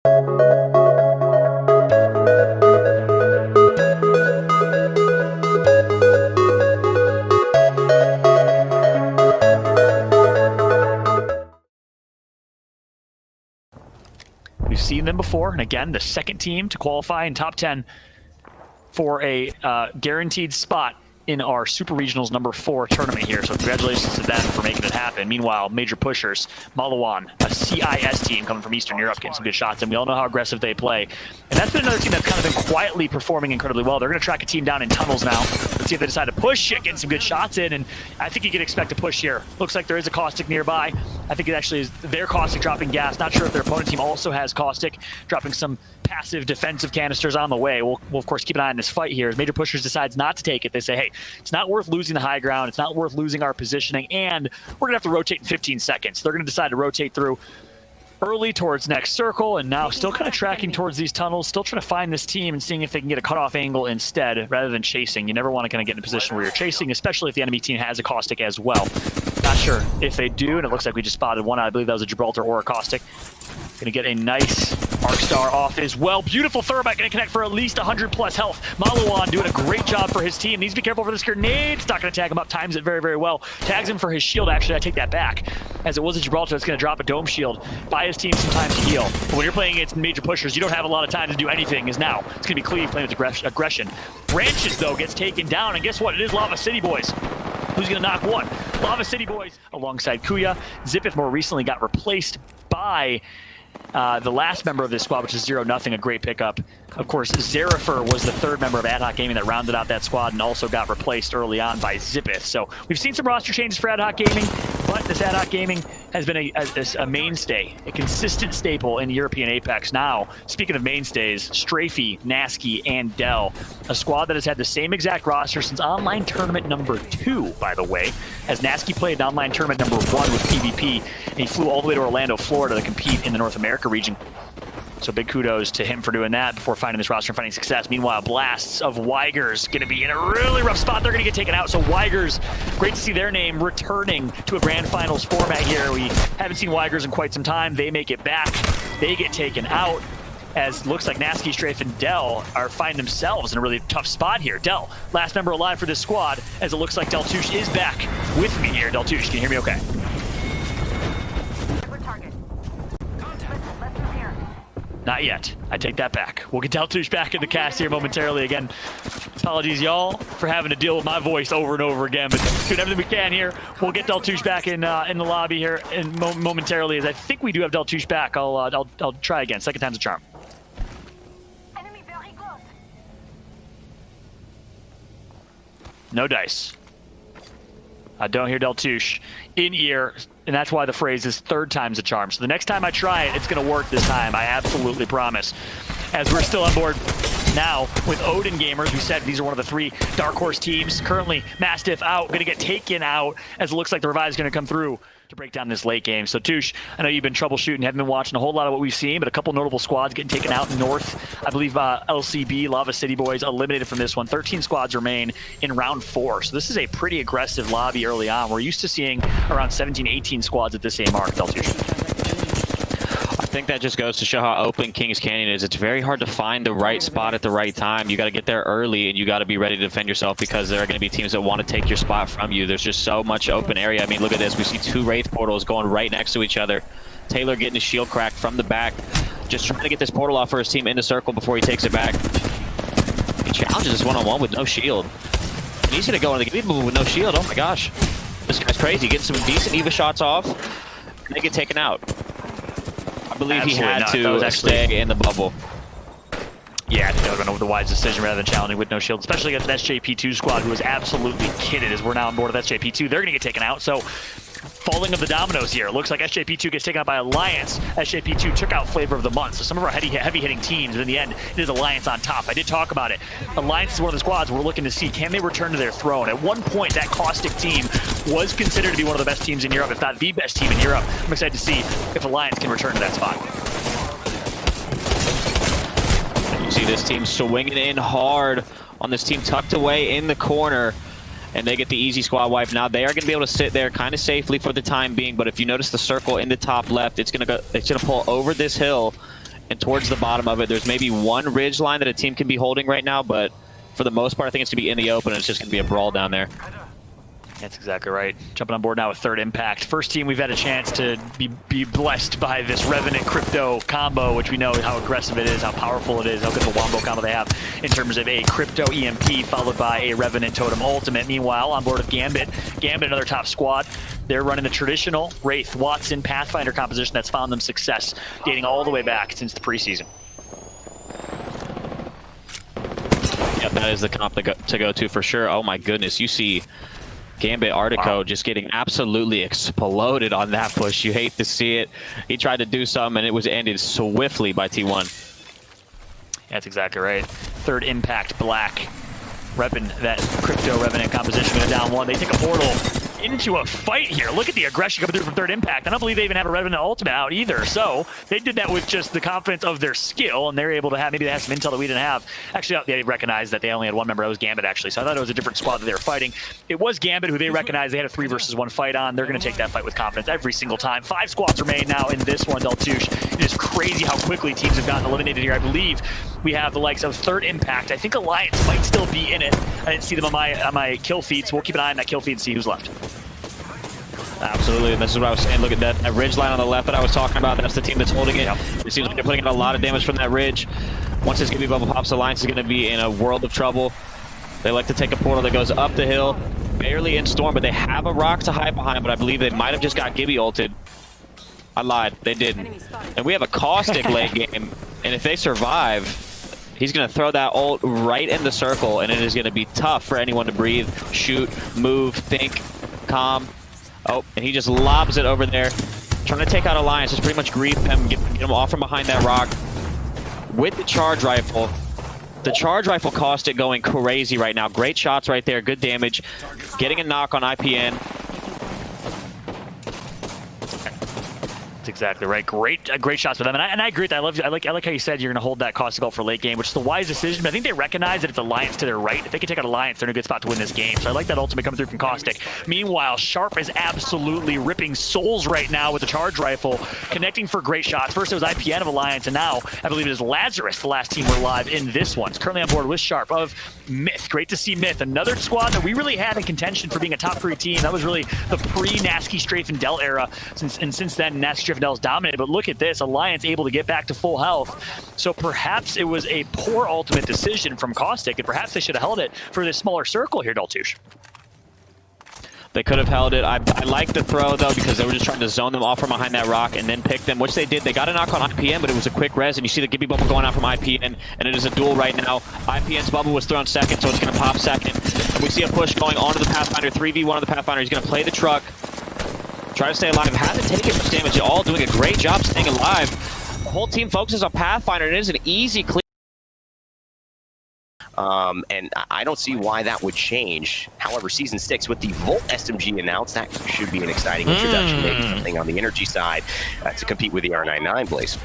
We've seen them before, and again, the second team to qualify in top 10 for a guaranteed spot in our Super Regionals number 4 tournament here. So congratulations to them for making it happen. Meanwhile, major pushers, Malawan, a CIS team coming from Eastern Europe, getting some good shots, and we all know how aggressive they play. And that's been another team that's kind of been quietly performing incredibly well. They're going to track a team down in tunnels now. Let's see if they decide to push it, getting some good shots in, and I think you can expect a push here. Looks like there is a Caustic nearby. I think it actually is their Caustic dropping gas. Not sure if their opponent team also has Caustic, dropping some passive defensive canisters on the way. We'll of course keep an eye on this fight here. As Major Pushers decides not to take it, they say, hey, it's not worth losing the high ground, it's not worth losing our positioning, and we're gonna have to rotate in 15 seconds. They're gonna decide to rotate through early towards next circle, and now still kind of tracking towards these tunnels, still trying to find this team and seeing if they can get a cutoff angle instead, rather than chasing. You never want to kind of get in a position where you're chasing, especially if the enemy team has a Caustic as well. Not sure if they do, and it looks like we just spotted one. I believe that was a Gibraltar or a Caustic. Gonna get a nice Arc Star off as well. Beautiful Thermite, gonna connect for at least 100 plus health. Malawan doing a great job for his team. Needs to be careful for this grenade. It's not gonna tag him up, times it very, very well. Tags him for his shield, actually, I take that back. As it was a Gibraltar, it's gonna drop a dome shield. Buy his team some time to heal. But when you're playing against major pushers, you don't have a lot of time to do anything, as now it's gonna be Cleve playing with aggression. Branches, though, gets taken down, and guess what? It is Lava City Boys. Who's gonna knock one? Lava City Boys alongside Kuya. Zipith more recently got replaced by the last member of this squad, which is 0-0, a great pickup. Of course, Zerifer was the third member of Ad Hoc Gaming that rounded out that squad and also got replaced early on by Zipith. So we've seen some roster changes for Ad Hoc Gaming, but this Ad Hoc Gaming has been a mainstay, a consistent staple in European Apex. Now, speaking of mainstays, Strafey, Nasky, and Dell, a squad that has had the same exact roster since online tournament number 2, by the way, as Nasky played online tournament number 1 with PvP, and he flew all the way to Orlando, Florida to compete in the North America region. So big kudos to him for doing that before finding this roster and finding success. Meanwhile, Blasts of Weigers going to be in a really rough spot. They're going to get taken out. So Weigers, great to see their name returning to a grand finals format here. We haven't seen Weigers in quite some time. They make it back. They get taken out, as looks like Nasky, Strafe, and Dell are finding themselves in a really tough spot here. Dell, last member alive for this squad, as it looks like Deltouche is back with me here. Deltouche, can you hear me okay? Not yet. I take that back. We'll get Deltouche back in the cast here momentarily. Again, apologies, y'all, for having to deal with my voice over and over again, but doing everything we can here. We'll get Deltouche back in the lobby here momentarily, as I think we do have Deltouche back. I'll try again. Second time's a charm. Enemy very close. No dice. I don't hear Deltouche in ear, and that's why the phrase is third time's a charm. So the next time I try it, it's going to work this time. I absolutely promise. As we're still on board now with Odin Gamers, we said these are one of the 3 Dark Horse teams. Currently, Mastiff out, going to get taken out, as it looks like the revive is going to come through to break down this late game. So Touche, I know you've been troubleshooting, haven't been watching a whole lot of what we've seen, but a couple notable squads getting taken out north. I believe LCB, Lava City Boys, eliminated from this one. 13 squads remain in round 4. So this is a pretty aggressive lobby early on. We're used to seeing around 17, 18 squads at this same mark, Deltouche. I think that just goes to show how open Kings Canyon is. It's very hard to find the right spot at the right time. You got to get there early, and you got to be ready to defend yourself, because there are going to be teams that want to take your spot from you. There's just so much open area. I mean, look at this. We see 2 Wraith portals going right next to each other. Taylor getting his shield cracked from the back, just trying to get this portal off for his team into circle before he takes it back. He challenges this one-on-one with no shield. And he's going to go into the game move with no shield. Oh my gosh. This guy's crazy. Getting some decent EVA shots off, and they get taken out. I believe he had to stay in the bubble. Yeah, I think that would have been over the wise decision rather than challenging with no shield, especially against an SJP2 squad who is absolutely kitted, as we're now on board with SJP2. They're going to get taken out, so falling of the dominoes here. Looks like SJP2 gets taken out by Alliance. SJP2 took out Flavor of the Month, so some of our heavy-hitting teams, but in the end, it is Alliance on top. I did talk about it. Alliance is one of the squads we're looking to see. Can they return to their throne? At one point, that Caustic team was considered to be one of the best teams in Europe, if not the best team in Europe. I'm excited to see if Alliance can return to that spot. You see this team swinging in hard on this team tucked away in the corner, and they get the easy squad wipe. Now they are going to be able to sit there kind of safely for the time being, but if you notice the circle in the top left, it's going to pull over this hill and towards the bottom of it. There's maybe one ridge line that a team can be holding right now, but for the most part, I think it's going to be in the open, and it's just going to be a brawl down there. That's exactly right. Jumping on board now with third impact. First team we've had a chance to be blessed by this Revenant crypto combo, which we know how aggressive it is, how powerful it is, how good of a wombo combo they have in terms of a crypto EMP followed by a Revenant totem ultimate. Meanwhile, on board with Gambit, another top squad. They're running the traditional Wraith, Wattson, Pathfinder composition that's found them success dating all the way back since the preseason. Yeah, that is the comp to go to for sure. Oh my goodness, you see Gambit Artico just getting absolutely exploded on that push. You hate to see it. He tried to do something and it was ended swiftly by T1. That's exactly right. Third impact black. Repping that crypto Revenant composition, going down one. They take a portal into a fight here. Look at the aggression coming through from third impact. I don't believe they even have a Revenant ultimate out either. So they did that with just the confidence of their skill, and they're able to have, maybe they have some intel that we didn't have. Actually, they recognized that they only had one member. That was Gambit, actually. So I thought it was a different squad that they were fighting. It was Gambit who they recognized they had a 3 versus 1 fight on. They're going to take that fight with confidence every single time. 5 squads remain now in this one, Deltouche. It is crazy how quickly teams have gotten eliminated here. I believe we have the likes of third impact. I think Alliance might still be in it. I didn't see them on my kill feed, so we'll keep an eye on that kill feed and see who's left. Absolutely, and this is what I was saying. Look at that ridge line on the left that I was talking about. That's the team that's holding it. It seems like they're putting in a lot of damage from that ridge. Once this Gibby bubble pops, Alliance is going to be in a world of trouble. They like to take a portal that goes up the hill, barely in storm, but they have a rock to hide behind, but I believe they might have just got Gibby ulted. I lied, they didn't. And we have a Caustic late game, and if they survive, he's going to throw that ult right in the circle, and it is going to be tough for anyone to breathe, shoot, move, think, calm. Oh, and he just lobs it over there. Trying to take out Alliance, just pretty much grief them, get them off from behind that rock. With the charge rifle. The charge rifle Caustic going crazy right now. Great shots right there, good damage. Getting a knock on IPN. That's exactly right. Great shots for them, and I agree with that. I like how you said you're going to hold that Caustic ult for late game, which is the wise decision. But I think they recognize that it's Alliance to their right. If they can take out Alliance, they're in a good spot to win this game. So I like that ultimate coming through from Caustic. Meanwhile, Sharp is absolutely ripping souls right now with the charge rifle, connecting for great shots. First it was IPN of Alliance, and now I believe it is Lazarus, the last team we're live in this one. It's currently on board with Sharp of Myth. Great to see Myth, another squad that we really had in contention for being a top 3 team. That was really the pre-Nasky Strafe and Del era. Since then, Nasky Strafe and Del is dominated. But look at this, Alliance able to get back to full health. So perhaps it was a poor ultimate decision from Caustic, and perhaps they should have held it for this smaller circle here, Deltouche. They could have held it. I like the throw, though, because they were just trying to zone them off from behind that rock and then pick them, which they did. They got a knock on IPN, but it was a quick res, and you see the Gibby bubble going out from IPN, and it is a duel right now. IPN's bubble was thrown second, so it's going to pop second. And we see a push going onto the Pathfinder, 3v1 on the Pathfinder. He's going to play the truck, try to stay alive. Hasn't taken much damage at all, doing a great job staying alive. The whole team focuses on Pathfinder, and it is an easy clear. And I don't see why that would change. However, Season 6 with the Volt SMG announced, that should be an exciting introduction, maybe something on the energy side to compete with the R99 Blaze.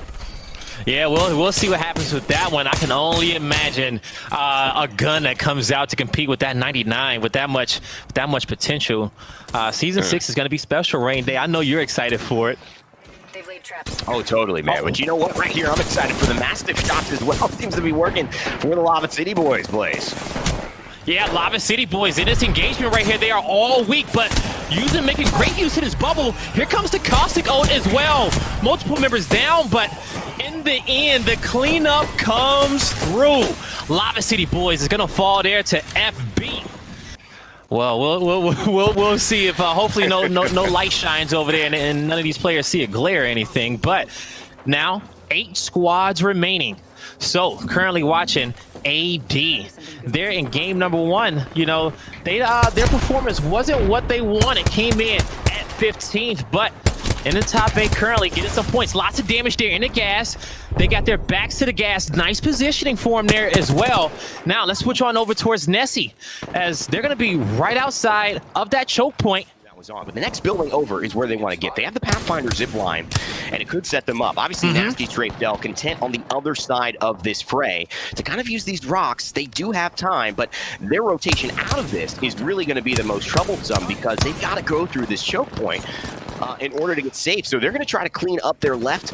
Yeah, we'll see what happens with that one. I can only imagine a gun that comes out to compete with that 99 with that much potential. Season 6 is going to be special, Rain Day. I know you're excited for it. They've laid traps. Oh, totally, man. But you know what? Right here, I'm excited for the Mastiff shots as well. Seems to be working for the Lava City boys, Blaze. Yeah, Lava City boys in this engagement right here. They are all weak, but making great use of this bubble. Here comes the Caustic ult as well. Multiple members down, but in the end, the cleanup comes through. Lava City boys is gonna fall there to FB. Well, we'll see if hopefully no light shines over there and none of these players see a glare or anything. But now 8 squads remaining. So currently watching AD. They're in game number 1. You know, their performance wasn't what they wanted. Came in at 15th, but in the top 8 currently, getting some points. Lots of damage there in the gas. They got their backs to the gas. Nice positioning for them there as well. Now let's switch on over towards Nessy, as they're going to be right outside of that choke point. On, but the next building over is where they want to get. They have the Pathfinder zip line, and it could set them up. Obviously, Nasty Strafe Del content on the other side of this fray to kind of use these rocks. They do have time, but their rotation out of this is really going to be the most troublesome because they've got to go through this choke point in order to get safe. So they're going to try to clean up their left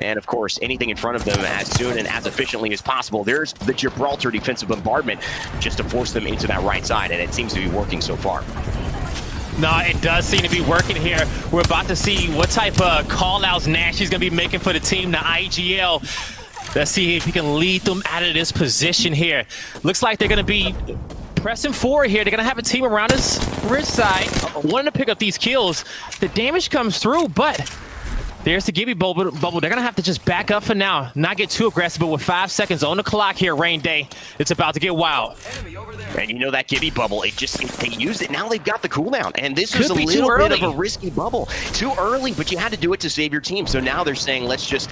and of course, anything in front of them as soon and as efficiently as possible. There's the Gibraltar defensive bombardment just to force them into that right side, and it seems to be working so far. No, it does seem to be working here. We're about to see what type of call-outs Nassy's going to be making for the team, the IGL. Let's see if he can lead them out of this position here. Looks like they're going to be pressing forward here. They're going to have a team around this ridge side wanting to pick up these kills. The damage comes through, but there's the Gibby bubble. They're going to have to just back up for now, not get too aggressive, but with 5 seconds on the clock here, Rain Day, it's about to get wild. And you know that Gibby bubble, they used it, now they've got the cooldown. And this was a Could be little too bit early. of a risky bubble. Too early, but you had to do it to save your team. So now they're saying, let's just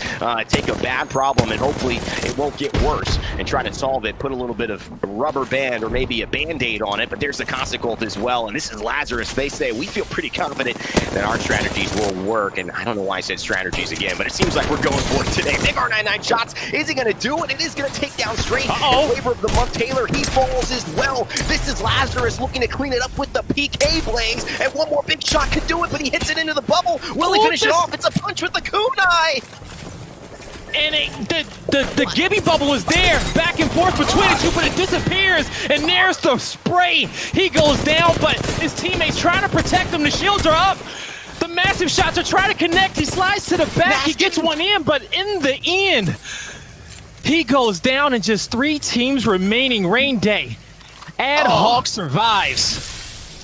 take a bad problem and hopefully it won't get worse and try to solve it. Put a little bit of rubber band or maybe a Band-Aid on it, but there's the Caustic ult as well. And this is Lazarus. They say, we feel pretty confident that our strategies will work. And I don't know why I said strategies again, but it seems like we're going for it today. They've already 99 shots. Is he going to do it? It is going to take down straight. Uh-oh. Flavor of the month, Taylor, he falls as well. This is Lazarus looking to clean it up with the PK blaze, and one more big shot could do it, but he hits it into the bubble. Will he finish it off? It's a punch with the kunai. And the Gibby bubble is there, back and forth between the two, but it disappears, and there's the spray. He goes down, but his teammates trying to protect him. The shields are up. The massive shots are trying to connect. He slides to the back. He gets one in, but in the end, he goes down, and just 3 teams remaining. Rain Day. Ad Hoc survives.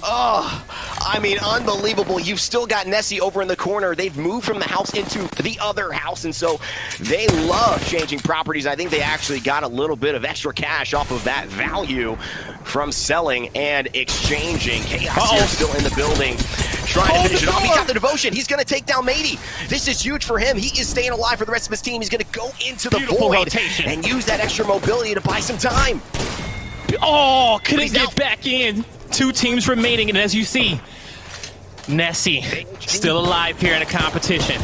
Oh, I mean, unbelievable. You've still got Nessy over in the corner. They've moved from the house into the other house, and so they love changing properties. I think they actually got a little bit of extra cash off of that value from selling and exchanging. Chaos here still in the building, trying to finish it off. He's got the devotion. He's going to take down Matey. This is huge for him. He is staying alive for the rest of his team. He's going to go into the void rotation and use that extra mobility to buy some time. Oh, couldn't get back in. 2 teams remaining, and as you see, Nessy still alive here in the competition.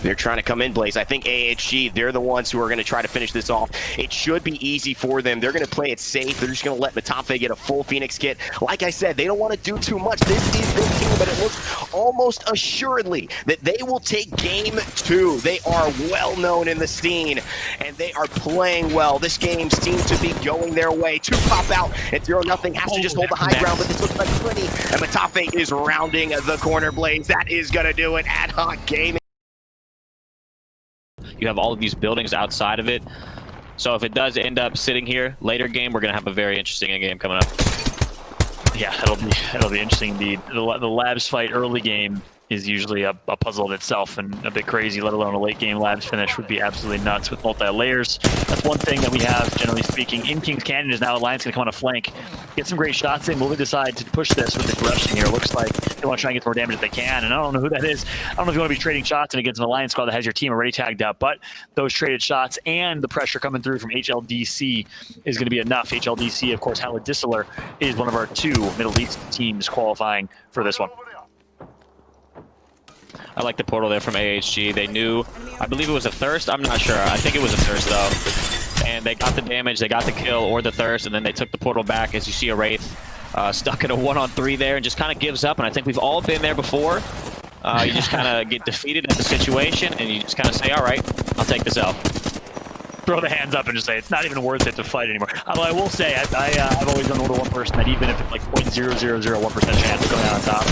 They're trying to come in, Blaze. I think AHG, they're the ones who are going to try to finish this off. It should be easy for them. They're going to play it safe. They're just going to let Matafe get a full Phoenix kit. Like I said, they don't want to do too much. This is their team, but it looks almost assuredly that they will take game 2. They are well known in the scene, and they are playing well. This game seems to be going their way. 2 pop out, and 0-0 has to just hold the high ground, but this looks like plenty. And Matafe is rounding the corner, Blaze. That is going to do it. Ad Hoc Gaming. You have all of these buildings outside of it. So if it does end up sitting here, later game, we're going to have a very interesting game coming up. Yeah, it'll be interesting indeed. The labs fight early game is usually a puzzle in itself and a bit crazy, let alone a late game labs finish would be absolutely nuts with multi-layers. That's one thing that we have, generally speaking. In Kings Canyon is now Alliance going to come on a flank, get some great shots in. Will they decide to push this with the corruption here? It looks like they want to try and get more damage if they can, and I don't know who that is. I don't know if you want to be trading shots and against an Alliance squad that has your team already tagged up, but those traded shots and the pressure coming through from HLDC is going to be enough. HLDC, of course, Howard Dissler is one of our 2 Middle East teams qualifying for this one. I like the portal there from AHG. They knew, I believe it was a Thirst. I'm not sure. I think it was a Thirst, though. And they got the damage, they got the kill or the Thirst, and then they took the portal back. As you see, a Wraith stuck in a 1-on-3 there and just kind of gives up. And I think we've all been there before. You just kind of get defeated at the situation, and you just kind of say, all right, I'll take this out. Throw the hands up and just say it's not even worth it to fight anymore. Although I will say, I've always done the one person that even if it's like 0.0001% chance of going out on top,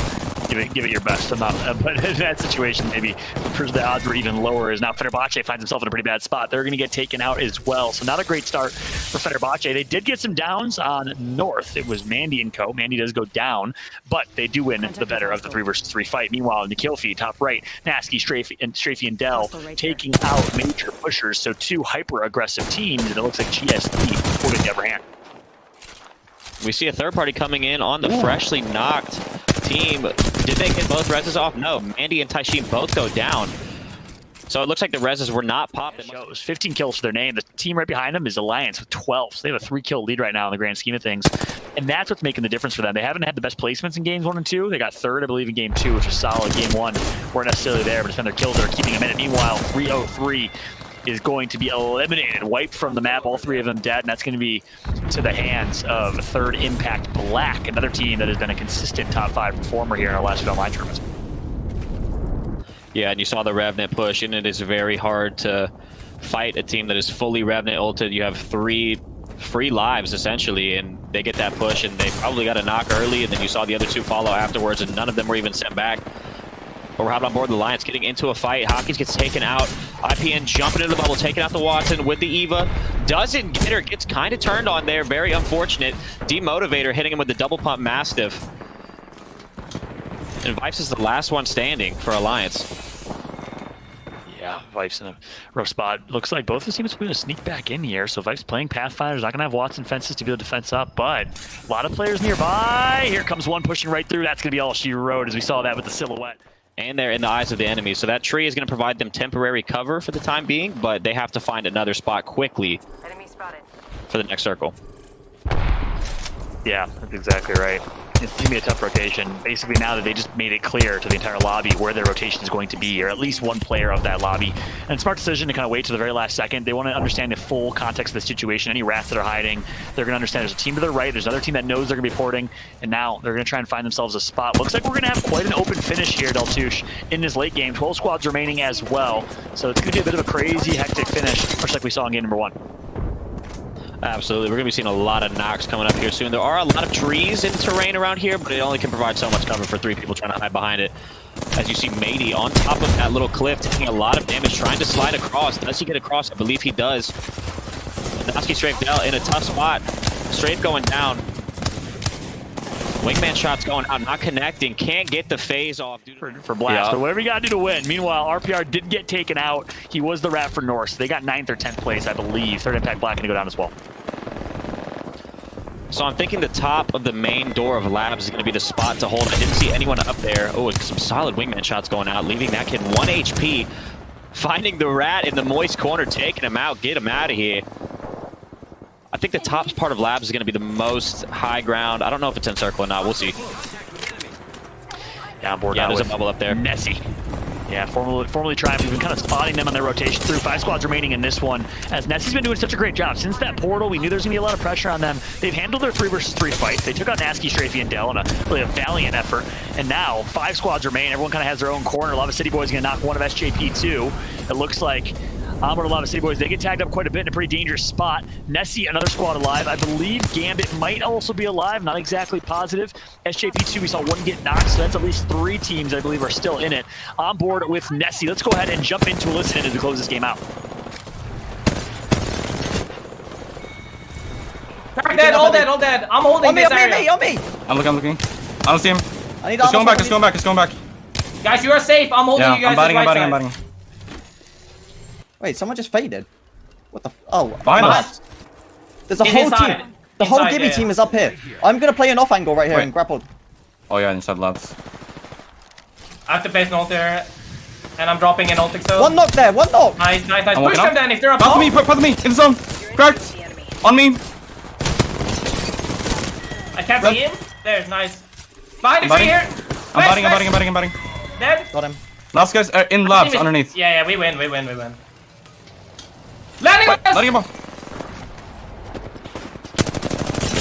give it your best. I'm not, but in that situation, maybe the odds were even lower. Is now Fenerbahce finds himself in a pretty bad spot. They're going to get taken out as well. So not a great start for Fenerbahce. They did get some downs on North. It was Mandy and co. Mandy does go down, but they do win the better of the 3 versus 3 fight. Meanwhile, in the kill feed, top right, Nasky, Strafey, and Dell taking out major pushers. So 2 hyper-aggressive teams, and it looks like GSD will get the upper hand. We see a third party coming in on the freshly knocked team. Did they get both reses off? No. Mandy and Taisheen both go down. So it looks like the reses were not popped. Shows 15 kills for their name. The team right behind them is Alliance with 12. So they have a 3-kill lead right now in the grand scheme of things. And that's what's making the difference for them. They haven't had the best placements in games 1 and 2. They got 3rd, I believe, in game 2, which was solid. Game 1 weren't necessarily there, but it's been their kills that are keeping them in it. Meanwhile, 303 is going to be eliminated, wiped from the map, all 3 of them dead, and that's going to be to the hands of 3rd Impact Black, another team that has been a consistent top 5 performer here in our last few online tournaments. Yeah, and you saw the Revenant push, and it is very hard to fight a team that is fully Revenant ulted. You have 3 free lives, essentially, and they get that push, and they probably got a knock early, and then you saw the other 2 follow afterwards, and none of them were even sent back. But we're out on board the Alliance, getting into a fight. Hawkins gets taken out. IPN jumping into the bubble, taking out the Wattson with the Eva. Doesn't get her, gets kind of turned on there. Very unfortunate. Demotivator hitting him with the double pump Mastiff. And Vipes is the last one standing for Alliance. Yeah, Vipes in a rough spot. Looks like both of the teams are going to sneak back in here. So Vipes playing Pathfinder's not going to have Wattson fences to be able to defense up, but a lot of players nearby. Here comes one pushing right through. That's going to be all she wrote, as we saw that with the silhouette. And they're in the eyes of the enemy. So that tree is going to provide them temporary cover for the time being, but they have to find another spot quickly Enemy spotted. for the next circle. Yeah, that's exactly right. It's going to be a tough rotation. Basically, now that they just made it clear to the entire lobby where their rotation is going to be, or at least one player of that lobby. And smart decision to kind of wait to the very last second. They want to understand the full context of the situation. Any rats that are hiding, they're going to understand there's a team to their right, there's another team that knows they're going to be porting, and now they're going to try and find themselves a spot. Looks like we're going to have quite an open finish here, Deltouche, in this late game. 12 squads remaining as well. So it's going to be a bit of a crazy, hectic finish, much like we saw in game number 1. Absolutely. We're going to be seeing a lot of knocks coming up here soon. There are a lot of trees in the terrain around here, but it only can provide so much cover for 3 people trying to hide behind it. As you see Matey on top of that little cliff, taking a lot of damage, trying to slide across. Does he get across? I believe he does. Nessy Strafe Dell in a tough spot. Strafe going down. Wingman shots going out, not connecting. Can't get the phase off for Blast, but whatever you gotta do to win. Meanwhile, RPR did get taken out. He was the rat for North. So they got 9th or 10th place, I believe. 3rd Impact Black gonna go down as well. So I'm thinking the top of the main door of Labs is going to be the spot to hold. I didn't see anyone up there. Oh, some solid Wingman shots going out, leaving that kid 1 HP. Finding the rat in the moist corner, taking him out, get him out of here. I think the top part of Labs is going to be the most high ground. I don't know if it's in circle or not. We'll see. Yeah, on board. Yeah, now there's a with bubble up there. Nessy. Yeah, formerly Triumph. We've been kind of spotting them on their rotation through. 5 squads remaining in this one, as Nessy's been doing such a great job. Since that portal, we knew there's going to be a lot of pressure on them. They've handled their 3 versus 3 fights. They took out Nasky, Strafey, and Dell in really a valiant effort. And now, 5 squads remain. Everyone kind of has their own corner. Lava City Boys going to knock one of SJP too. It looks like Onboard Lava City Boys, they get tagged up quite a bit in a pretty dangerous spot. Nessy, another squad alive. I believe Gambit might also be alive, not exactly positive. SJP2, we saw 1 get knocked, so that's at least 3 teams I believe are still in it. On board with Nessy. Let's go ahead and jump into a listen as we close this game out. Dead, all dead, all dead. I'm holding this area. On me! I'm looking. I don't see him. It's going back. Guys, you are safe. I'm holding you guys. I'm batting. Wait, someone just faded. What the? Oh, Behind us. There's a whole team. The whole Gibby team is up here. I'm gonna play an off angle right here and grapple. Oh yeah, inside Labs. I have to place an ult there, and I'm dropping an ult so. 1 knock there, 1 knock. Nice. Push them then if they're up. Path me, in the zone. Cracked. On me. I can't see him. There's nice. Behind the tree here. I'm batting. Dead. Got him. Last guys are in Labs underneath. Yeah, we win. Landing with us! Letting him off.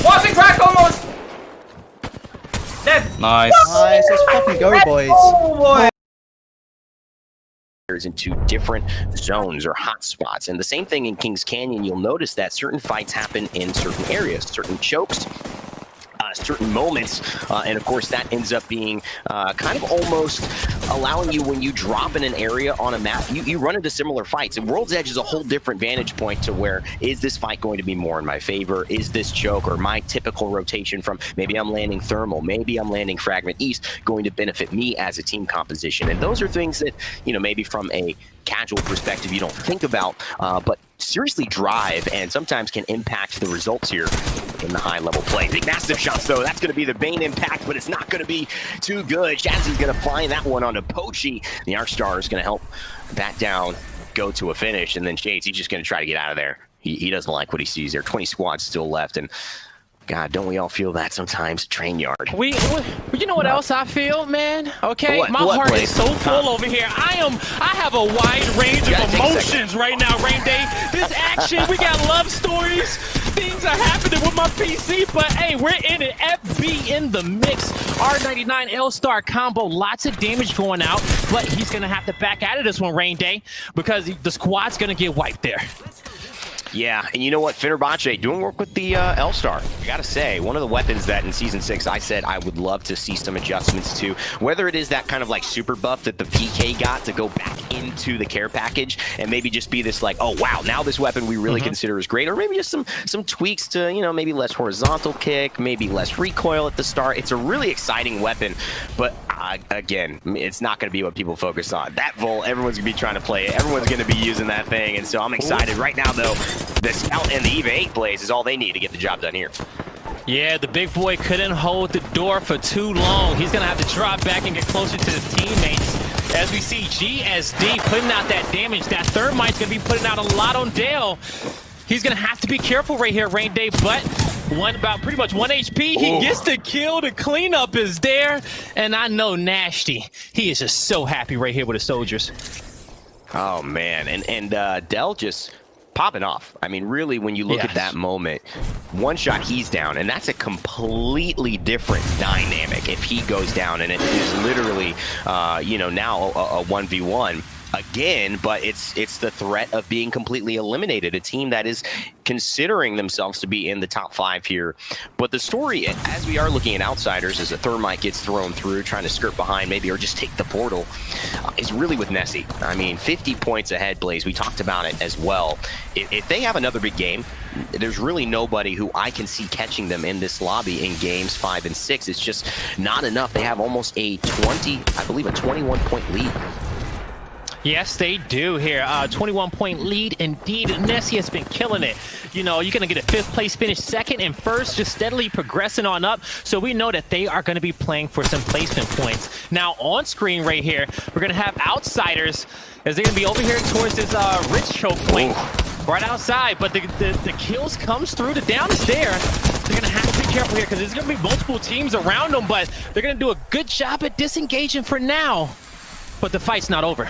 Watching crack almost! Dead! Nice. Nice, let's fucking go, boys. Oh boy! Into different zones or hotspots. And the same thing in Kings Canyon, you'll notice that certain fights happen in certain areas, certain chokes, certain moments, and of course that ends up being kind of almost allowing you, when you drop in an area on a map, you run into similar fights. And World's Edge is a whole different vantage point to where, is this fight going to be more in my favor? Is this choke or my typical rotation from maybe I'm landing thermal, maybe I'm landing fragment east, going to benefit me as a team composition? And those are things that, you know, maybe from a casual perspective you don't think about, but seriously drive and sometimes can impact the results here in the high level play. Big massive shots though, that's going to be the Bane impact, but it's not going to be too good. Shazzy's going to find that one onto Pochi. The Arcstar is going to help that down go to a finish, and then Shades, he's just going to try to get out of there. He doesn't like what he sees there. 20 squads still left, and God, don't we all feel that sometimes? Train yard. You know what else I feel, man? Okay, What? my What, heart Blake? is so full over here. I have a wide range You gotta of take a emotions right now, Rain Day. This action, we got love stories. things are happening with my PC, but hey, we're in it. FB in the mix. R99 L-Star combo, lots of damage going out, but he's gonna have to back out of this one, Rain Day, because the squad's gonna get wiped there. Yeah, and you know what? Fenerbahce doing work with the L-Star. I gotta say, one of the weapons that in Season 6 I said I would love to see some adjustments to, whether it is that kind of like super buff that the PK got to go back into the care package and maybe just be this like, oh wow, now this weapon we really consider is great, or maybe just some tweaks to, you know, maybe less horizontal kick, maybe less recoil at the start. It's a really exciting weapon, but again, it's not going to be what people focus on. That Volt, everyone's going to be trying to play it. Everyone's going to be using that thing, and so I'm excited. Right now, though, the Scout and the EVA 8 blaze is all they need to get the job done here. Yeah, the big boy couldn't hold the door for too long. He's going to have to drop back and get closer to his teammates. As we see GSD putting out that damage, that Thermite's going to be putting out a lot on Dale. He's going to have to be careful right here, Rain Day, but about pretty much 1 HP. He gets the kill. The cleanup is there. And I know Nasty, he is just so happy right here with his soldiers. Oh, man. And Dell just popping off. I mean, really, when you look at that moment, one shot, he's down. And that's a completely different dynamic if he goes down. And it is literally, you know, now a 1v1. Again, but it's the threat of being completely eliminated. A team that is considering themselves to be in the top 5 here. But the story, as we are looking at outsiders, as a Thermite gets thrown through, trying to skirt behind maybe, or just take the portal, is really with Nessy. I mean, 50 points ahead, Blaze. We talked about it as well. If they have another big game, there's really nobody who I can see catching them in this lobby in games 5 and 6. It's just not enough. They have almost a 21-point lead. Yes, they do here. 21-point lead indeed. Nessy has been killing it. You know, you're going to get a 5th place finish, 2nd and 1st, just steadily progressing on up. So we know that they are going to be playing for some placement points. Now, on screen right here, we're going to have outsiders as they're going to be over here towards this rich choke point right outside. But the kills comes through. The down is there. They're going to have to be careful here because there's going to be multiple teams around them, but they're going to do a good job at disengaging for now. But the fight's not over.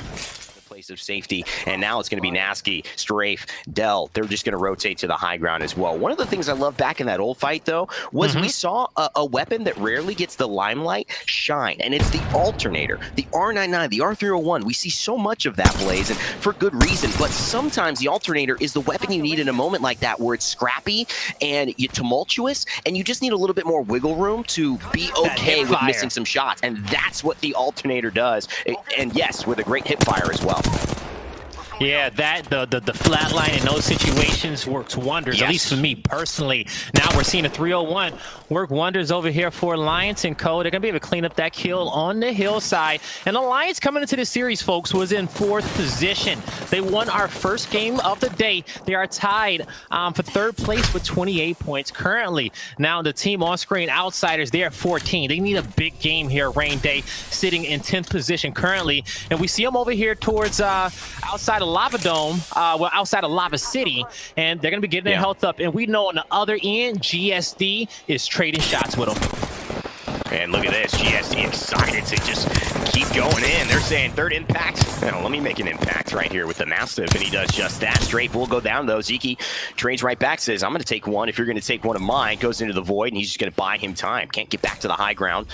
Place of safety, and now it's going to be Nasty, Strafe, Dell. They're just going to rotate to the high ground as well. One of the things I love back in that old fight, though, was we saw a weapon that rarely gets the limelight shine, and it's the alternator, the R99, the R301. We see so much of that, Blaze, and for good reason, but sometimes the alternator is the weapon you need in a moment like that where it's scrappy and tumultuous, and you just need a little bit more wiggle room to be okay with missing some shots, and that's what the alternator does, and yes, with a great hip fire as well. Yeah, the flatline in those situations works wonders, at least for me personally. Now we're seeing a 301 work wonders over here for Alliance and Co. They're going to be able to clean up that kill on the hillside. And Alliance coming into this series, folks, was in 4th position. They won our first game of the day. They are tied for 3rd place with 28 points currently. Now the team on screen, Outsiders, they're at 14. They need a big game here, Rain Day, sitting in 10th position currently. And we see them over here towards outside of Lava Dome, well, outside of Lava City, and they're going to be getting their health up. And we know on the other end, GSD is trading shots with them. And look at this, GSD excited to just keep going in. They're saying 3rd impact. Well, let me make an impact right here with the Mastiff, and he does just that. Strafe will go down, though. Zeki trades right back, says, I'm going to take one. If you're going to take one of mine, goes into the void, and he's just going to buy him time. Can't get back to the high ground,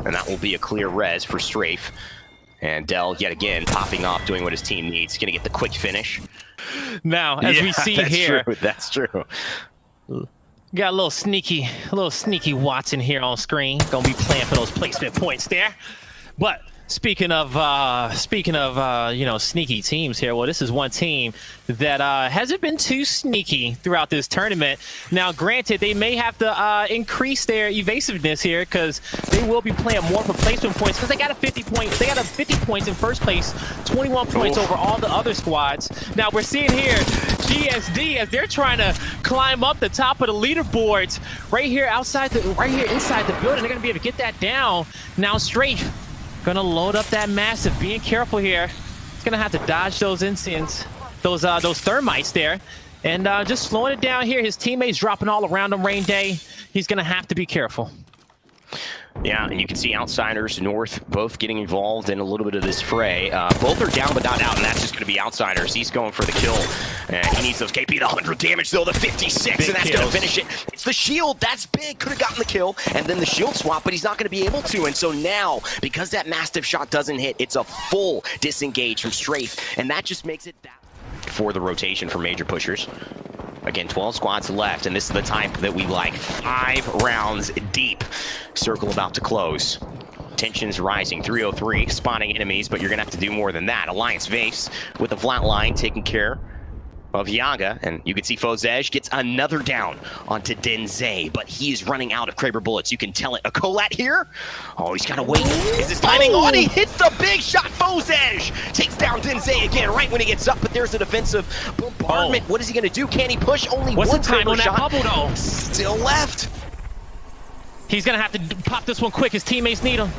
and that will be a clear res for Strafe. And Dell, yet again, popping off, doing what his team needs. Going to get the quick finish. Now, as we see here, that's true. Got a little sneaky Wattson here on screen. Gonna be playing for those placement points there. But speaking of you know, sneaky teams here, well, this is one team that hasn't been too sneaky throughout this tournament. Now, granted, they may have to increase their evasiveness here because they will be playing more for placement points because they got a 50 points. They got a 50 points in first place, 21 points over all the other squads. Now we're seeing here GSD as they're trying to climb up the top of the leaderboards right here inside the building. They're gonna be able to get that down. Now Strafe gonna load up that Massive, being careful here. He's gonna have to dodge those incense, those thermites there, and just slowing it down here. His teammates dropping all around him, Rain Day. He's gonna have to be careful. Yeah, and you can see Outsiders, North, both getting involved in a little bit of this fray. Both are down but not out, and that's just going to be Outsiders. He's going for the kill. He needs those KP, the 100 damage, though, the 56, Big and that's kills. going to finish it. It's the shield. That's big. Could have gotten the kill, and then the shield swap, but he's not going to be able to. And so now, because that Mastiff shot doesn't hit, it's a full disengage from Strafe, and that just makes it that for the rotation for major pushers. Again, 12 squads left, and this is the type that we like. 5 rounds deep. Circle about to close. Tensions rising. 303, spotting enemies, but you're going to have to do more than that. Alliance Vase with the flat line taking care of Yaga, and you can see Fozej gets another down onto Denze, but he is running out of Kraber bullets. You can tell it. A Colette here? Oh, he's got to wait. Is his timing on? He hits the big shot. Fozej takes down Denze again right when he gets up, but there's a defensive bombardment. What is he going to do? Can he push? Only What's one the time Kraber on that shot. bubble, though? Still left. He's going to have to pop this one quick. His teammates need him.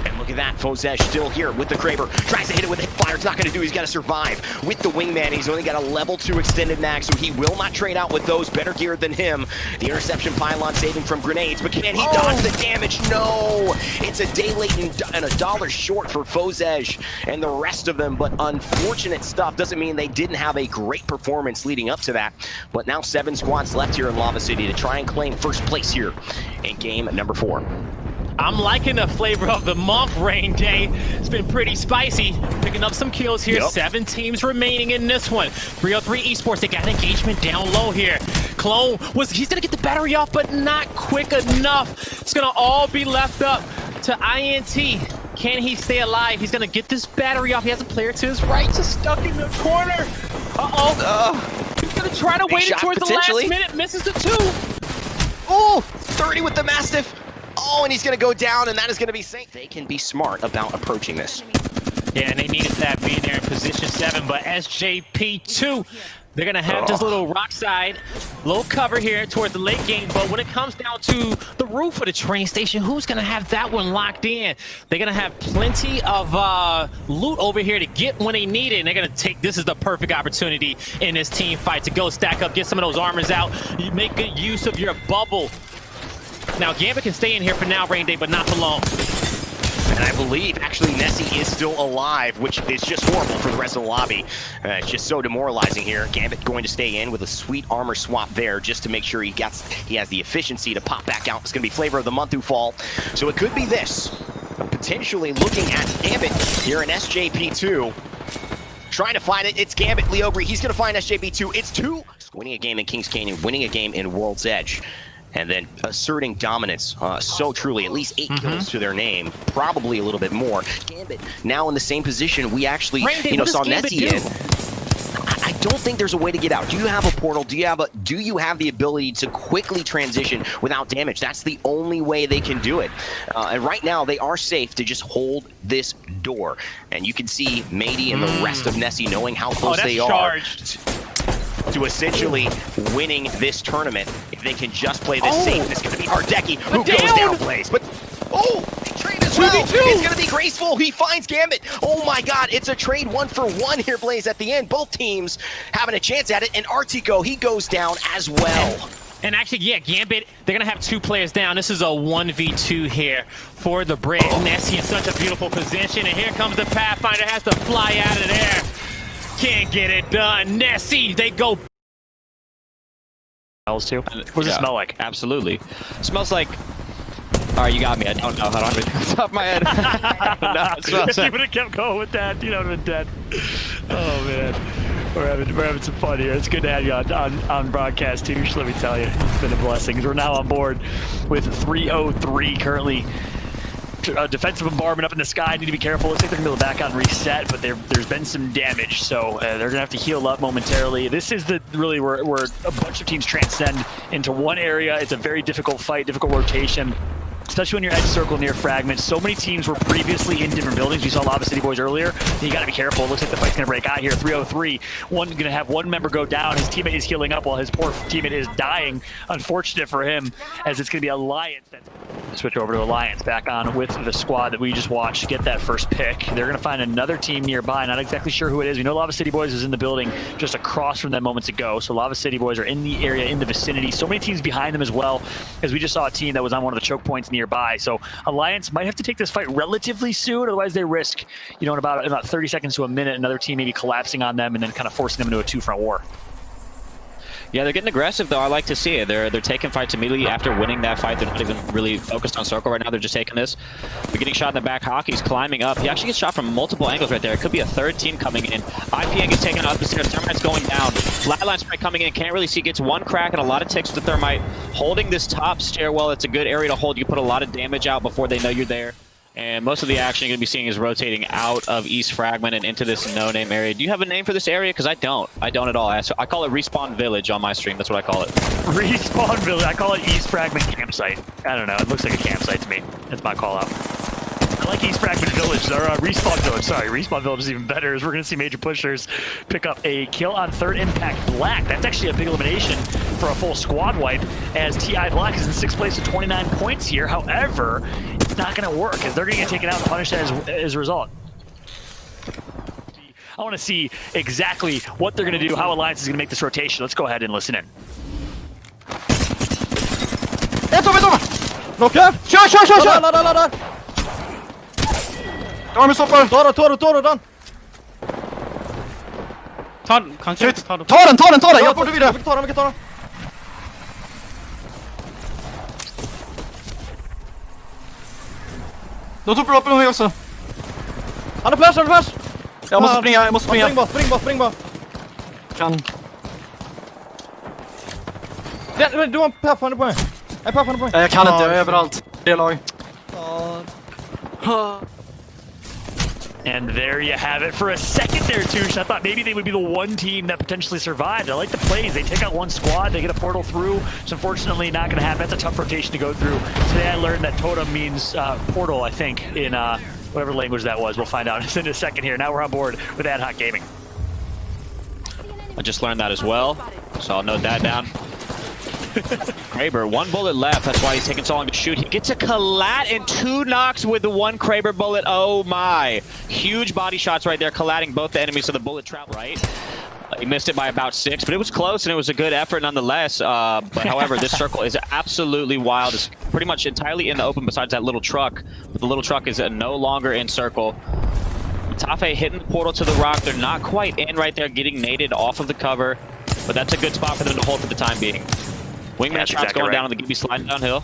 And look at that, Fozej still here with the Kraber. Tries to hit it with a hip fire. It's not going to do. He's got to survive with the wingman. He's only got a level 2 extended mag, so he will not trade out with those better geared than him. The interception pylon saving from grenades, but can he dodge the damage? No! It's a day late and $1 short for Fozej and the rest of them, but unfortunate stuff. Doesn't mean they didn't have a great performance leading up to that, but now 7 squads left here in Lava City to try and claim first place here in game number 4. I'm liking the flavor of the month, Rain Day. It's been pretty spicy. Picking up some kills here. Yep. 7 teams remaining in this one. 303 Esports, they got engagement down low here. Clone, he's gonna get the battery off, but not quick enough. It's gonna all be left up to INT. Can he stay alive? He's gonna get this battery off. He has a player to his right, just stuck in the corner. He's gonna try to wait it towards the last minute, misses the 2. Oh, 30 with the Mastiff. Oh, and he's going to go down, and that is going to be safe. They can be smart about approaching this. Yeah, and they needed that being there in position 7, but SJP2, they're going to have this little rock side, low cover here towards the late game, but when it comes down to the roof of the train station, who's going to have that one locked in? They're going to have plenty of loot over here to get when they need it, and they're going to take, this is the perfect opportunity in this team fight to go stack up, get some of those armors out, you make good use of your bubble. Now, Gambit can stay in here for now, Rain Day, but not for long. And I believe, actually, Nessy is still alive, which is just horrible for the rest of the lobby. It's just so demoralizing here. Gambit going to stay in with a sweet armor swap there just to make sure he has the efficiency to pop back out. It's going to be flavor of the month who fall. So it could be this. Potentially looking at Gambit here in SJP2. Trying to find it. It's Gambit, Leobri. He's going to find SJP2. It's 2. Winning a game in Kings Canyon, winning a game in World's Edge. And then asserting dominance so truly, at least 8 kills to their name, probably a little bit more. Gambit now in the same position we actually saw Nessy in. I don't think there's a way to get out. Do you have a portal? Do you have the ability to quickly transition without damage? That's the only way they can do it. And right now they are safe to just hold this door. And you can see Mady and the rest of Nessy knowing how close they are to essentially winning this tournament. If they can just play this safe, it's going to be Hardeki who goes down plays. But trade as well. It's going to be graceful. He finds Gambit. Oh my God, it's a trade 1-for-1 here, Blaze, at the end. Both teams having a chance at it, and Artico, he goes down as well. And actually, yeah, Gambit, they're going to have 2 players down. This is a 1v2 here for the Brit. Nessy in such a beautiful position, and here comes the Pathfinder, has to fly out of there. Can't get it done. Nessy, they go. Smells too. What does it smell like? Absolutely. Smells like. All right, you got me. I don't know. Hold on. Off the top of my head. No, it smells You would have kept going with that. You know, would have been dead. Oh man, we're having some fun here. It's good to have you on broadcast too. Let me tell you, it's been a blessing. We're now on board with 303 currently. Defensive bombardment up in the sky. Need to be careful. Looks like they're going to be able to back out and reset, but there's been some damage, so they're going to have to heal up momentarily. This is really where a bunch of teams transcend into one area. It's a very difficult fight, difficult rotation. especially when you're edge circle near fragments. So many teams were previously in different buildings. We saw Lava City Boys earlier. You got to be careful. It looks like the fight's going to break out here. 303. One going to have one member go down. His teammate is healing up while his poor teammate is dying. Unfortunate for him, as it's going to be Alliance. Switch over to Alliance, back on with the squad that we just watched get that first pick. They're going to find another team nearby. Not exactly sure who it is. We know Lava City Boys is in the building just across from them moments ago. So Lava City Boys are in the area, in the vicinity. So many teams behind them as well, as we just saw a team that was on one of the choke points nearby. So Alliance might have to take this fight relatively soon, otherwise they risk, you know, in about 30 seconds to a minute, another team maybe collapsing on them and then kind of forcing them into a two-front war. Yeah, they're getting aggressive, though. I like to see it. They're taking fights immediately after winning that fight. They're not even really focused on circle right now. They're just taking this. They're getting shot in the back. Hockey's climbing up. He actually gets shot from multiple angles right there. It could be a third team coming in. IPN gets taken out the stairs. Thermite's going down. Flatline Sprite coming in. Can't really see. Gets one crack and a lot of ticks with the Thermite. Holding this top stairwell. It's a good area to hold. You put a lot of damage out before they know you're there. And most of the action you're going to be seeing is rotating out of East Fragment and into this no-name area. Do you have a name for this area? Because I don't. I don't at all. I call it Respawn Village on my stream. That's what I call it. Respawn Village. I call it East Fragment Campsite. I don't know. It looks like a campsite to me. That's my call-out. I like East Fragment Village, or Respawn Village. Sorry, Respawn Village is even better, as we're going to see Major Pushers pick up a kill on third impact Black. That's actually a big elimination for a full squad wipe, as TI Black is in 6th place with 29 points here. However, it's not going to work, as they're going to get taken out and punished as a result. I want to see exactly what they're going to do, how Alliance is going to make this rotation. Let's go ahead and listen in. Ett over! Knockar! Kör! Armen stoppar! Ta den! Ta den! Jag får vidare! Vi kan ta den! De tog upp mig också. Han har flash! Jag måste springa. Spring bara! Kan. Du har en Pathfinder på mig. Jag kan inte, jag är överallt. Det är lag. And there you have it. For a second there, Touche, I thought maybe they would be the one team that potentially survived. I like the plays. They take out one squad, they get a portal through. It's unfortunately not going to happen. That's a tough rotation to go through. Today I learned that totem means portal, I think, in whatever language that was. We'll find out in a second here. Now we're on board with Ad Hoc Gaming. I just learned that as well, so I'll note that down. Kraber, 1 bullet left. That's why he's taking so long to shoot. He gets a collat and 2 knocks with the 1 Kraber bullet. Oh my. Huge body shots right there, collatting both the enemies, so the bullet traveled right. He missed it by about 6, but it was close and it was a good effort nonetheless. But however, this circle is absolutely wild. It's pretty much entirely in the open besides that little truck. But the little truck is no longer in circle. Tafe hitting the portal to the rock. They're not quite in right there, getting naded off of the cover. But that's a good spot for them to hold for the time being. Wingman shots exactly going right. down on the Gibby sliding downhill.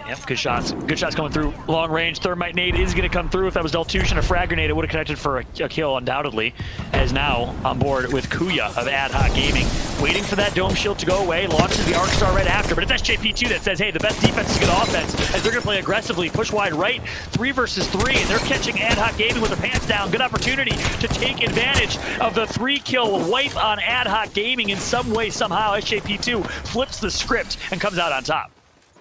Yep, good shots. Good shots coming through. Long range. Thermite nade is going to come through. If that was Deltuche and a frag grenade, it would have connected for a kill, undoubtedly. As now on board with Kuya of Ad Hoc Gaming. Waiting for that dome shield to go away. Launches the Arc Star right after. But it's SJP2 that says, hey, the best defense is good offense. As they're going to play aggressively. Push wide right. 3 versus 3. And they're catching Ad Hoc Gaming with their pants down. Good opportunity to take advantage of the 3-kill wipe on Ad Hoc Gaming in some way, somehow. SJP2 flips the script and comes out on top.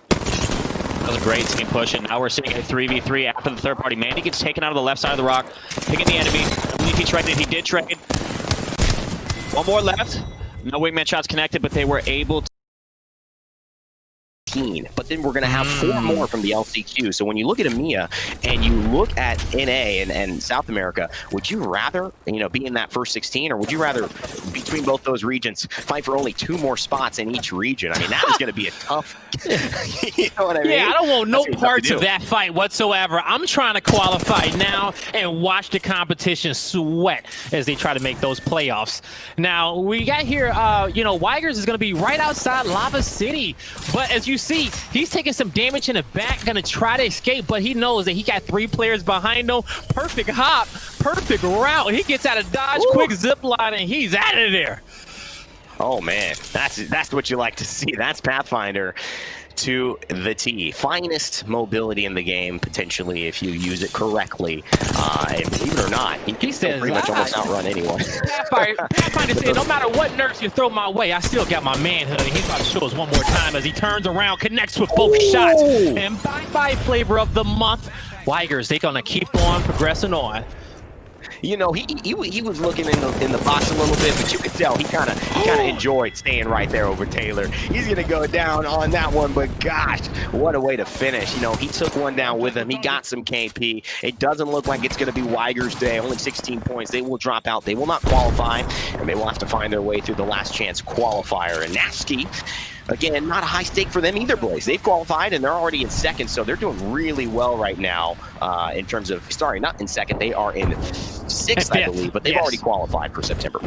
That was a great team push, and now we're seeing a 3v3 after the third party. Mandy gets taken out of the left side of the rock, picking the enemy. I believe he traded. He did trade. 1 more left. No wingman shots connected, but they were able to. But then we're going to have 4 more from the LCQ. So when you look at EMEA and you look at NA and South America, would you rather, be in that first 16, or would you rather, between both those regions, fight for only 2 more spots in each region? I mean, that is going to be a tough. You know what I mean? Yeah, I don't want no That's parts of that fight whatsoever. I'm trying to qualify now and watch the competition sweat as they try to make those playoffs. Now, we got here, Weigers is going to be right outside Lava City. But as you see, he's taking some damage in the back, going to try to escape, but he knows that he got 3 players behind him. Perfect hop, perfect route. He gets out of dodge, quick zip line, and he's out of there. Oh man, that's what you like to see. That's Pathfinder to the T. Finest mobility in the game, potentially, if you use it correctly. And believe it or not, he can still pretty much almost outrun anyone. Pathfinder said, no matter what nerfs you throw my way, I still got my manhood. He's about to show us one more time as he turns around, connects with both shots. And bye-bye flavor of the month. Weigers, they're going to keep on progressing on. You know, he was looking in the box a little bit, but you could tell he kind of enjoyed staying right there over Taylor. He's gonna go down on that one, but gosh, what a way to finish. You know, he took one down with him. He got some KP. It doesn't look like it's gonna be Weiger's day. Only 16 points. They will drop out. They will not qualify, and they will have to find their way through the last chance qualifier. And Nessy, again, not a high stake for them either, Blaze. They've qualified and they're already in second, so they're doing really well right now in terms of, sorry, not in second, they are in sixth, I believe, but they've already qualified for September.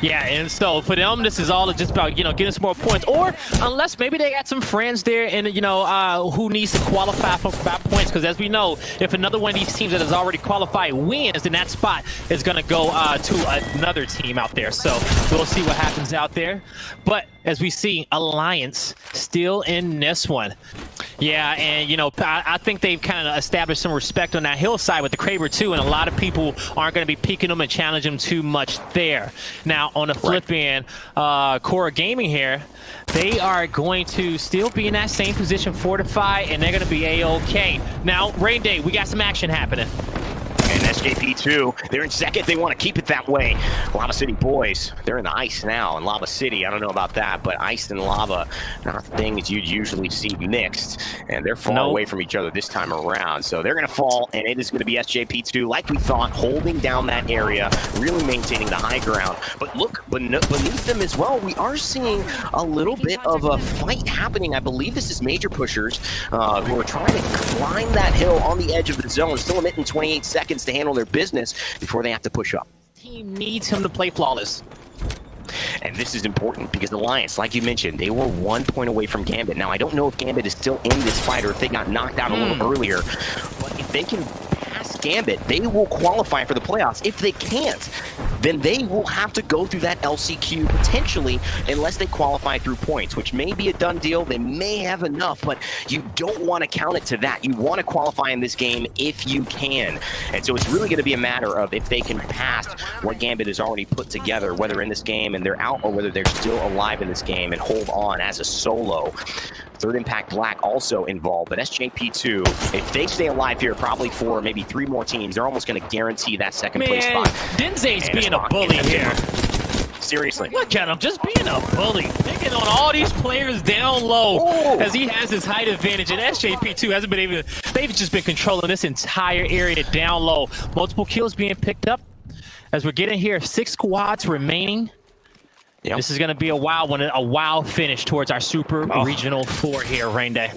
Yeah, and so for them, this is all just about, you know, getting some more points, or unless maybe they got some friends there and, you know, who needs to qualify for points, because as we know, if another one of these teams that has already qualified wins, then that spot is going to go to another team out there. So we'll see what happens out there. But as we see, Alliance still in this one. Yeah, and, you know, I think they've kind of established some respect on that hillside with the Kraber too, and a lot of people aren't going to be peeking them and challenging them too much there. Now, on the flip end, Core Gaming here, they are going to still be in that same position, fortified, and they're going to be A-OK. Now, Rain Day, we got some action happening. And SJP2, they're in second. They want to keep it that way. Lava City boys, they're in the ice now. In Lava City, I don't know about that, but ice and lava, not things you'd usually see mixed. And they're far away from each other this time around. So they're going to fall, and it is going to be SJP2, like we thought, holding down that area, really maintaining the high ground. But look, beneath them as well, we are seeing a little bit of a fight happening. I believe this is Major Pushers who are trying to climb that hill on the edge of the zone, still emitting 28 seconds to handle their business before they have to push up. Team needs him to play flawless. And this is important because Alliance, like you mentioned, they were 1 point away from Gambit. Now, I don't know if Gambit is still in this fight or if they got knocked out a little earlier, but if they can pass Gambit, they will qualify for the playoffs. If they can't, then they will have to go through that LCQ potentially unless they qualify through points, which may be a done deal. They may have enough, but you don't want to count it to that. You want to qualify in this game if you can. And so it's really going to be a matter of if they can pass what Gambit has already put together, whether in this game and they're out or whether they're still alive in this game and hold on as a solo. Third Impact Black also involved, but SJP2, if they stay alive here, probably for maybe 3 more teams, they're almost going to guarantee that second place spot. Denze's being a bully here. Seriously. Look at him, just being a bully. Taking on all these players down low as he has his height advantage, and SJP2 hasn't been able to, they've just been controlling this entire area down low. Multiple kills being picked up. As we're getting here, 6 squads remaining. Yep. This is going to be a wild one, a wild finish towards our Super Regional 4 here, Rain Day.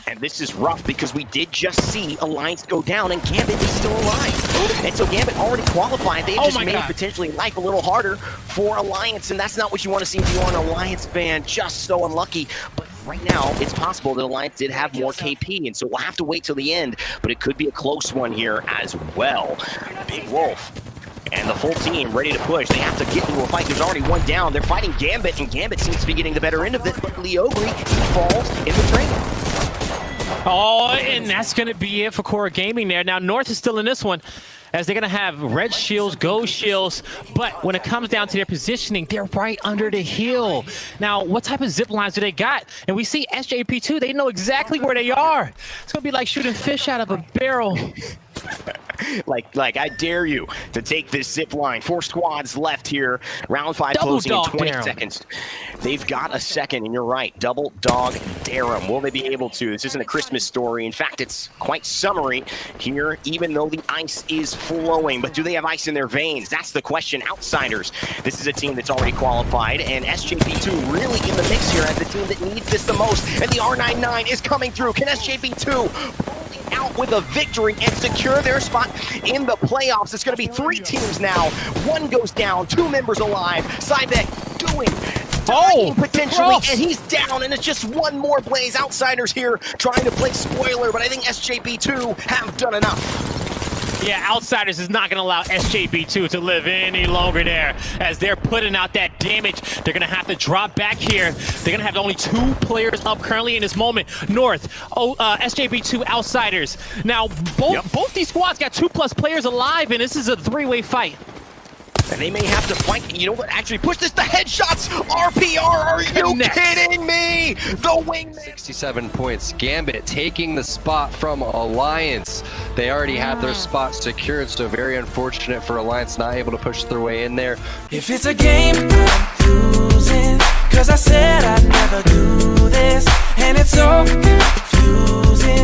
And this is rough because we did just see Alliance go down and Gambit is still alive. And so Gambit already qualified. They just made potentially life a little harder for Alliance, and that's not what you want to see if you are an Alliance fan. Just so unlucky. But right now, it's possible that Alliance did have more KP, and so we'll have to wait till the end, but it could be a close one here as well. Big Wolf and the full team ready to push. They have to get into a fight. There's already one down. They're fighting Gambit, and Gambit seems to be getting the better end of this, but Leogri falls in the train. Oh, and that's going to be it for Core Gaming there. Now, North is still in this one, as they're going to have red shields, gold shields, but when it comes down to their positioning, they're right under the hill. Now, what type of zip lines do they got? And we see SJP2, they know exactly where they are. It's going to be like shooting fish out of a barrel. Like I dare you to take this zip line. 4 squads left here. Round 5 Double closing in 20 dare seconds. They've got a second, and you're right. Double dog dare them. Will they be able to? This isn't a Christmas story. In fact, it's quite summery here, even though the ice is flowing. But do they have ice in their veins? That's the question. Outsiders. This is a team that's already qualified, and SJP2 really in the mix here as the team that needs this the most. And the R99 is coming through. Can SJP2 out with a victory and secure their spot in the playoffs? It's going to be 3 teams now. 1 goes down, 2 members alive. Cybeck dying potentially, and he's down, and it's just 1 more Blaze. Outsiders here trying to play spoiler, but I think SJP2 have done enough. Yeah, Outsiders is not going to allow SJB2 to live any longer there as they're putting out that damage. They're going to have to drop back here. They're going to have only 2 players up currently in this moment. North, SJB2, Outsiders. Now, both these squads got 2+ players alive, and this is a 3-way fight. And they may have to flank. You know what? Actually, push this to headshots. RPR, are you kidding me? The wingman. 67 points. Gambit taking the spot from Alliance. They already have their spot secured, so very unfortunate for Alliance not able to push their way in there. If it's a game, I'm losing. Cause I said I'd never do this. And it's so confusing.